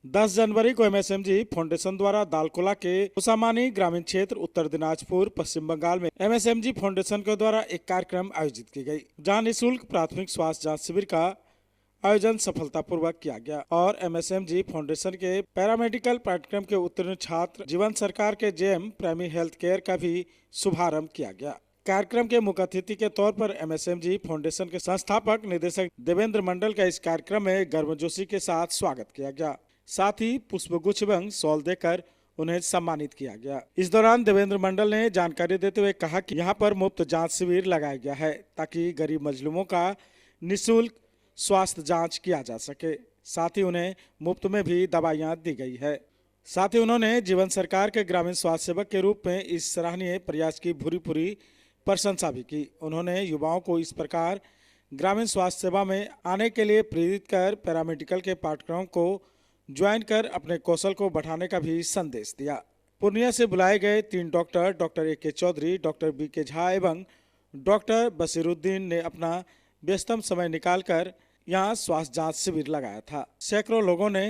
10 जनवरी को एमएसएमजी फाउंडेशन द्वारा दालकोला के उसामानी ग्रामीण क्षेत्र उत्तर दिनाजपुर पश्चिम बंगाल में एमएसएमजी फाउंडेशन के द्वारा एक कार्यक्रम आयोजित की गई, जहां निःशुल्क प्राथमिक स्वास्थ्य जांच शिविर का आयोजन सफलतापूर्वक किया गया और एमएसएमजी फाउंडेशन के पैरामेडिकल पाठ्यक्रम के उत्तीर्ण छात्र जीवन सरकार के जेएम प्राइमरी हेल्थ केयर का भी शुभारंभ किया गया। कार्यक्रम के मुख्य अतिथि के तौर पर एमएसएमजी फाउंडेशन के संस्थापक निदेशक देवेंद्र मंडल का इस कार्यक्रम में गर्मजोशी के साथ स्वागत किया गया। साथ ही पुष्पगुच्छ एवं शॉल देकर उन्हें सम्मानित किया गया। इस दौरान देवेंद्र मंडल ने जानकारी देते हुए कहा कि यहां पर मुफ्त जांच शिविर लगाया गया है ताकि गरीब मजलूमों का निःशुल्क स्वास्थ्य जांच किया जा सके। साथ ही उन्हें मुफ्त में भी दवाइयां दी गई है। साथ ही उन्होंने जीवन सरकार के ग्रामीण स्वास्थ्य सेवक के रूप में इस सराहनीय प्रयास की भूरी प्रशंसा भी की। उन्होंने युवाओं को इस प्रकार ग्रामीण स्वास्थ्य सेवा में आने के लिए प्रेरित कर पैरामेडिकल के पाठ्यक्रम को ज्वाइन कर अपने कौशल को बढ़ाने का भी संदेश दिया। पूर्णिया से बुलाए गए 3 डॉक्टर ए के चौधरी, डॉक्टर बी के झा एवं डॉक्टर बसीरुद्दीन ने अपना व्यस्तम समय निकालकर यहां स्वास्थ्य जांच शिविर लगाया था। सैकड़ों लोगों ने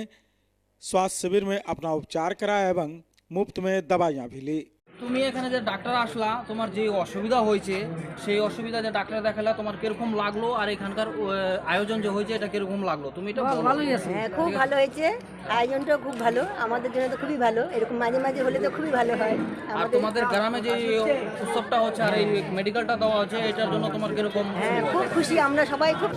स्वास्थ्य शिविर में अपना उपचार कराया एवं मुफ्त में दवाइयां भी ली। তুমি এখানে যে ডাক্তার আসলা, তোমার যে অসুবিধা হয়েছে সেই অসুবিধা যে ডাক্তার দেখালা তোমার কিরকম লাগলো, আর এখানকার আয়োজন যে হয়েছে এটা কিরকম লাগলো তুমি এটা বলো। ভালোই আছে, হ্যাঁ খুব ভালো হয়েছে, আয়োজনটাও খুব ভালো, আমাদের জন্য তো খুবই ভালো, এরকম মাঝে মাঝে হলে তো খুবই ভালো হয়। আর তোমাদের গ্রামে যে উৎসবটা হচ্ছে আর এই মেডিকেলটা দেওয়া হচ্ছে এটার জন্য তোমার কিরকম? হ্যাঁ খুব খুশি, আমরা সবাই খুব।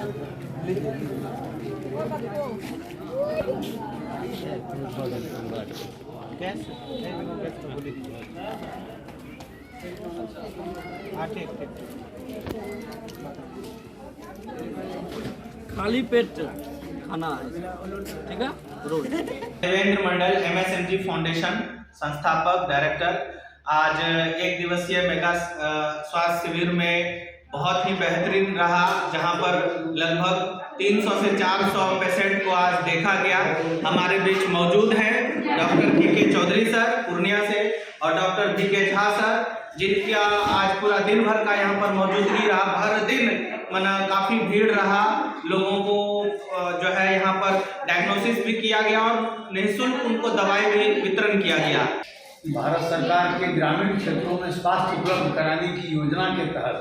खाली पेट खाना है, ठीक है। देवेंद्र मंडल, एमएसएमजी फाउंडेशन संस्थापक डायरेक्टर। आज एक दिवसीय मेगा स्वास्थ्य शिविर में बहुत ही बेहतरीन रहा, जहां पर लगभग 300 से 400 पेशेंट को आज देखा गया। हमारे बीच मौजूद हैं डॉक्टर बी के चौधरी सर पूर्णिया से और डॉक्टर बी के झा सर, जिनका आज पूरा दिन भर का यहाँ पर मौजूदगी रहा। भर दिन मना काफ़ी भीड़ रहा, लोगों को जो है यहाँ पर डायग्नोसिस भी किया गया और निःशुल्क उनको दवाई भी वितरण किया गया। भारत सरकार के ग्रामीण क्षेत्रों में स्वास्थ्य उपलब्ध कराने की योजना के तहत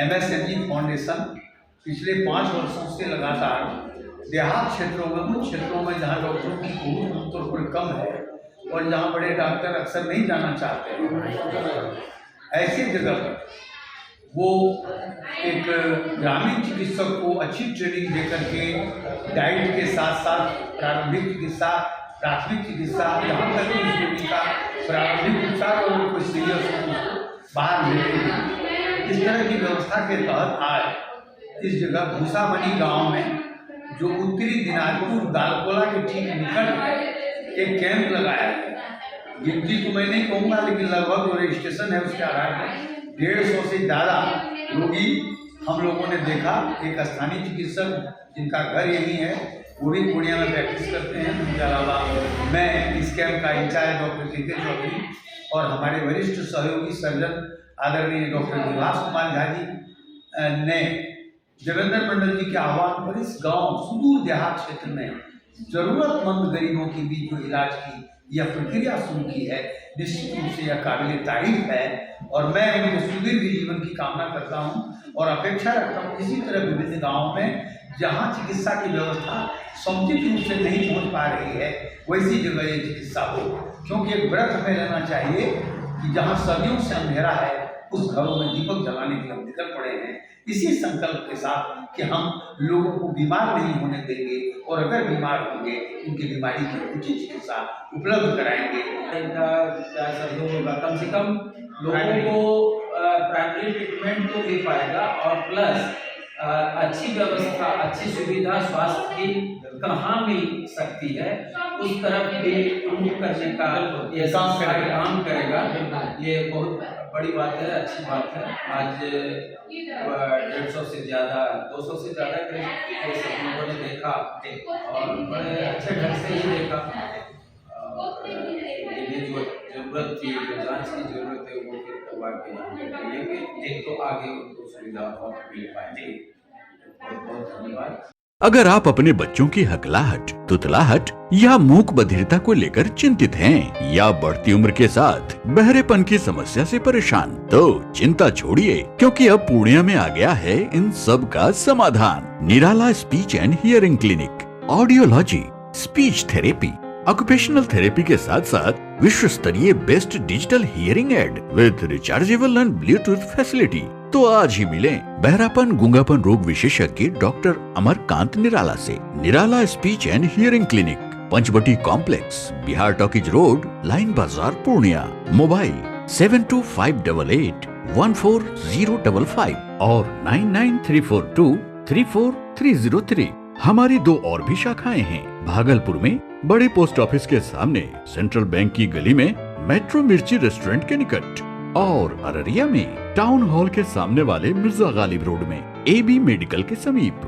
एमएसएमजी फाउंडेशन पिछले 5 वर्षों से लगातार देहात क्षेत्रों में, कुछ क्षेत्रों में जहाँ डॉक्टरों की बहुत आमतौर पर कम है और जहाँ बड़े डॉक्टर अक्सर नहीं जाना चाहते हैं, ऐसी जगह पर वो एक ग्रामीण चिकित्सक को अच्छी ट्रेनिंग दे करके डाइट के साथ साथ प्रारंभिक चिकित्सा, प्राथमिक चिकित्सा, जहाँ तक कि उस रोगी का प्रारंभिक उपचार और कोई सीरियस बाहर ले, इस तरह की व्यवस्था के तहत आज इस जगह भूसामनी गांव में जो उत्तरी दिनाजपुर दालकोला के ठीक निकट एक कैंप लगाया है। गिनती तो मैं नहीं कहूँगा, लेकिन लगभग जो रजिस्ट्रेशन है उसके आधार पर 150 से ज़्यादा रोगी हम लोगों ने देखा। एक स्थानीय चिकित्सक जिनका घर यही है, वो भी पूर्णिया में प्रैक्टिस करते हैं। उनके अलावा मैं इस कैंप का इंचार्ज डॉक्टर के के चौधरी और हमारे वरिष्ठ सहयोगी सर्जन आदरणीय डॉक्टर निवास कुमार झा जी ने देवेंद्र मंडल जी के आह्वान पर इस गांव सुदूर देहात क्षेत्र में जरूरतमंद गरीबों के बीच जो इलाज की यह प्रक्रिया शुरू की है, निश्चित रूप से यह काबिल तारीफ है और मैं उनके सुदीर्घ जीवन की कामना करता हूं और अपेक्षा रखता हूं इसी तरह विभिन्न गाँवों में जहां चिकित्सा की व्यवस्था समुचित रूप से नहीं पहुंच पा रही है, वैसी जगह ये चिकित्सा हो। क्योंकि एक व्रत हमें रहना चाहिए कि जहाँ सदियों से अंधेरा है उस घरों में दीपक जलाने के लिए हम निकल पड़े हैं, इसी संकल्प के साथ कि हम लोगों को बीमार नहीं होने देंगे और अगर बीमार होंगे उनकी बीमारी की उचित चिकित्सा उपलब्ध कराएंगे। कम से कम लोगों को प्राइमरी ट्रीटमेंट तो दे पाएगा और प्लस अच्छी व्यवस्था, अच्छी सुविधा स्वास्थ्य की कहाँ मिल सकती है उस तरफ भी उन्मुख करने का ये काम करेगा। ये बहुत बड़ी बात है, अच्छी बात है। आज 150 से ज़्यादा, 200 से ज़्यादा करीब सब लोगों ने देखा और बड़े अच्छे ढंग से ही देखा। ये जो जरूरत थी, जो जांच की जरूरत है वो फिर लेंगे, एक तो आगे उनको सुविधा और मिल पाएंगे। बहुत बहुत धन्यवाद। अगर आप अपने बच्चों की हकलाहट, तुतलाहट या मूक बधिरता को लेकर चिंतित हैं या बढ़ती उम्र के साथ बहरेपन की समस्या से परेशान, तो चिंता छोड़िए, क्योंकि अब पूर्णिया में आ गया है इन सब का समाधान। Nirala speech and hearing clinic, audiology, speech therapy, occupational therapy के साथ साथ विश्व स्तरीय best digital hearing aid with rechargeable and Bluetooth facility. तो आज ही मिलें बहरापन गूंगापन रोग विशेषज्ञ डॉक्टर अमरकांत निराला से। Nirala speech and hearing clinic, Panchvati complex, Bihar talkies road, line Bazar, Purnia. Mobile 7258814055 और 9934234303। हमारी 2 और भी शाखाएं हैं, भागलपुर में बड़े पोस्ट ऑफिस के सामने, सेंट्रल बैंक की गली में, मेट्रो मिर्ची रेस्टोरेंट के निकट, और अररिया में टाउन हॉल के सामने वाले मिर्जा गालिब रोड में, AB मेडिकल के समीप।